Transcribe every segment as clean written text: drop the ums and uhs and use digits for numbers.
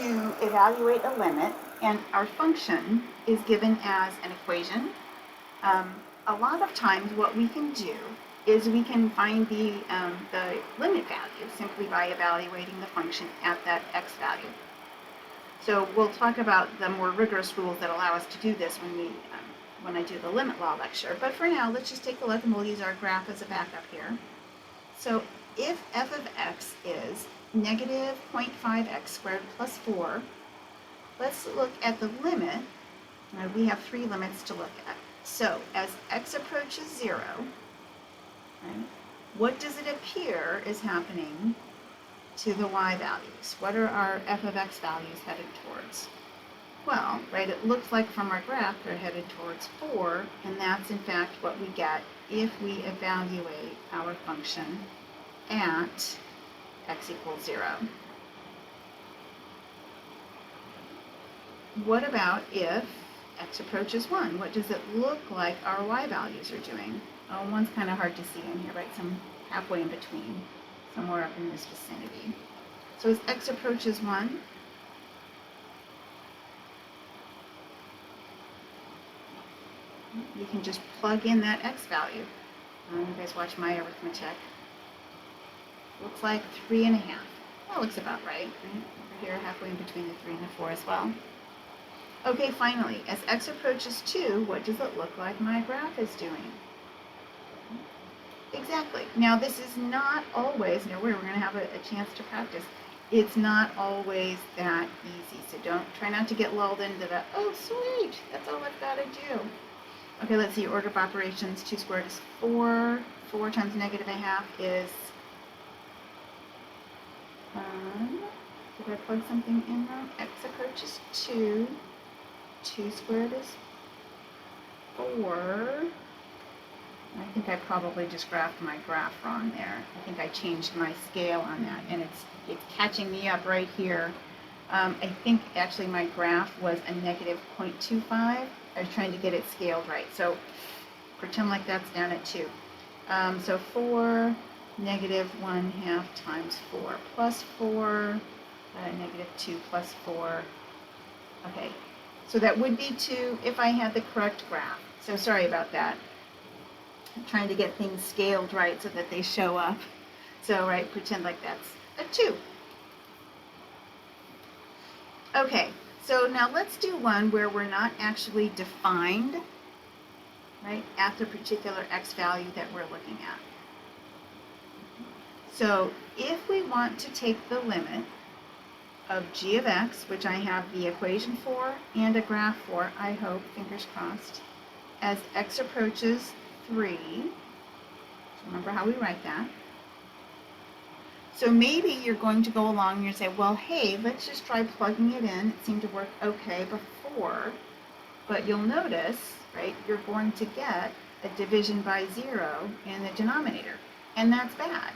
to evaluate a limit, and our function is given as an equation. A lot of times what we can do is we can find the limit value simply by evaluating the function at that x value. So we'll talk about the more rigorous rules that allow us to do this when I do the limit law lecture. But for now, let's just take a look, and we'll use our graph as a backup here. So if f of x is negative 0.5x squared plus 4, let's look at the limit. Now we have three limits to look at. So as x approaches 0, right, what does it appear is happening to the y values? What are our f of x values headed towards? Well, right, it looks like from our graph they're headed towards 4, and that's in fact what we get if we evaluate our function at x equals 0. What about if x approaches 1? What does it look like our y values are doing? Oh, one's kind of hard to see in here, right? Some halfway in between, somewhere up in this vicinity. So as x approaches 1, you can just plug in that x value. You guys watch my arithmetic. Looks like 3.5. That looks about right? Over here, halfway in between the 3 and the 4 as well. Okay, finally, as x approaches 2, what does it look like my graph is doing? Exactly. Now, this is not always, we're going to have a chance to practice. It's not always that easy, so try not to get lulled into the, oh, sweet, that's all I've got to do. Okay, let's see, order of operations, 2 squared is 4. 4 times negative a half is, did I plug something in wrong? X approaches 2. 2 squared is 4. I think I probably just graphed my graph wrong there. I think I changed my scale on that, and it's catching me up right here. I think actually my graph was a negative 0.25. I was trying to get it scaled right. So pretend like that's down at 2. So 4, negative 1/2 times 4 plus 4, negative 2 plus 4. Okay, so that would be 2 if I had the correct graph. So sorry about that. I'm trying to get things scaled right so that they show up. So, right, pretend like that's a 2. Okay, so now let's do one where we're not actually defined, right, at the particular x value that we're looking at. So if we want to take the limit of g of x, which I have the equation for and a graph for, I hope, fingers crossed, as x approaches 3, so remember how we write that. So maybe you're going to go along and you say, well, hey, let's just try plugging it in. It seemed to work okay before, but you'll notice, right, you're going to get a division by 0 in the denominator, and that's bad.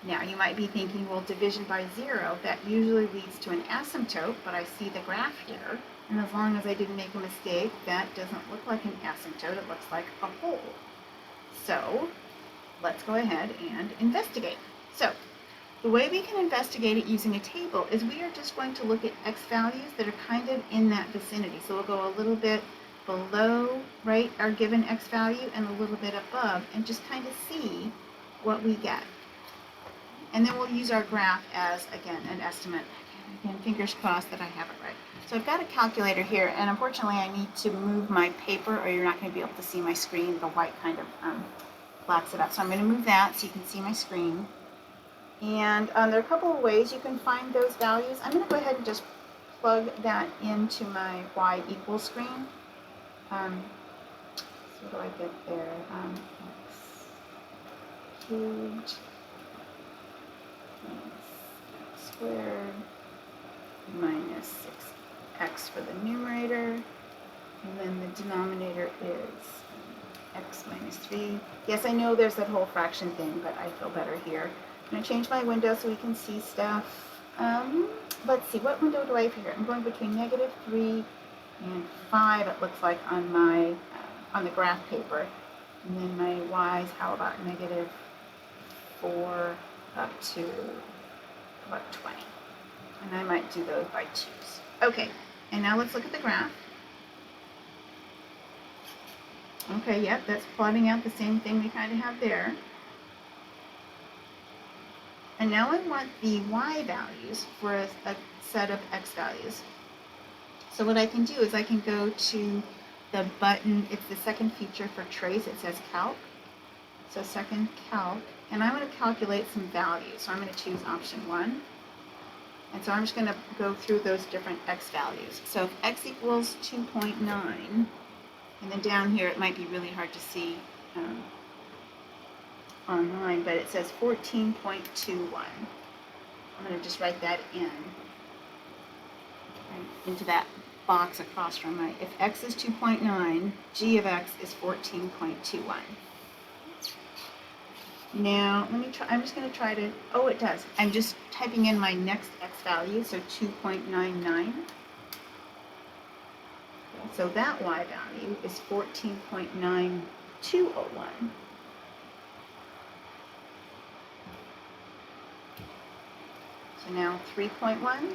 Now, you might be thinking, well, division by 0, that usually leads to an asymptote, but I see the graph here, and as long as I didn't make a mistake, that doesn't look like an asymptote, it looks like a hole. So, let's go ahead and investigate. So, the way we can investigate it using a table is we are just going to look at x values that are kind of in that vicinity. So we'll go a little bit below, right, our given x value and a little bit above and just kind of see what we get. And then we'll use our graph as, again, an estimate. Again, fingers crossed that I have it right. So I've got a calculator here, and unfortunately I need to move my paper or you're not going to be able to see my screen. The white kind of blacks it out. So I'm going to move that so you can see my screen. And there are a couple of ways you can find those values. I'm going to go ahead and just plug that into my y equals screen. So what do I get there? X cubed x squared minus 6x for the numerator. And then the denominator is x minus 3. Yes, I know there's that whole fraction thing, but I feel better here. I'm going to change my window so we can see stuff. Let's see, what window do I have here? I'm going between negative 3 and 5, it looks like, on my on the graph paper. And then my y's, how about negative 4 up to about 20. And I might do those by 2's. Okay, and now let's look at the graph. Okay, yep, that's plotting out the same thing we kind of have there. And now I want the y values for a set of x values. So what I can do is I can go to the button, it's the second feature for trace, it says calc. So second calc, and I want to calculate some values. So I'm going to choose option 1. And so I'm just going to go through those different x values. So if x equals 2.9, and then down here it might be really hard to see online, but it says 14.21. I'm going to just write that in, right, into that box across from my, if x is 2.9, g of x is 14.21. Now, let me try, I'm just going to try to, oh, it does. I'm just typing in my next x value, so 2.99. So that y value is 14.9201. So now 3.1.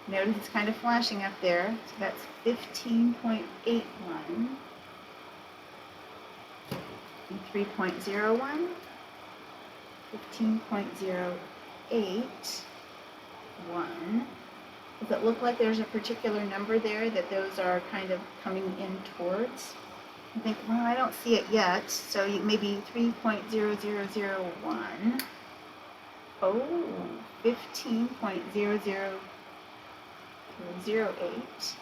Notice it's kind of flashing up there. So that's 15.81. And 3.01, 15.081. Does it look like there's a particular number there that those are kind of coming in towards? I think, well, I don't see it yet, so maybe 3.0001. Oh, 15.0008.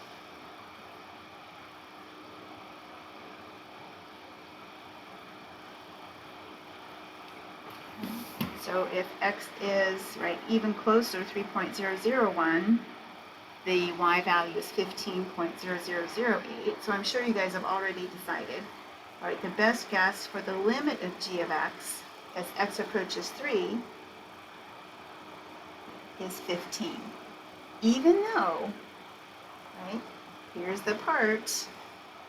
So if x is, right, even closer, 3.001, the y value is 15.0008. So I'm sure you guys have already decided. All right, the best guess for the limit of g of x as x approaches 3 is 15. Even though, right, here's the part,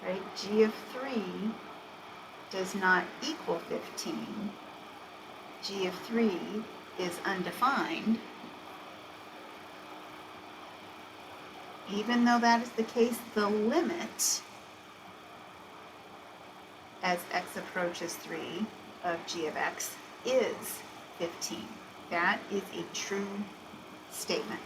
right, g of 3 does not equal 15. G of 3 is undefined. Even though that is the case, the limit as x approaches 3 of g of x is 15. That is a true statement.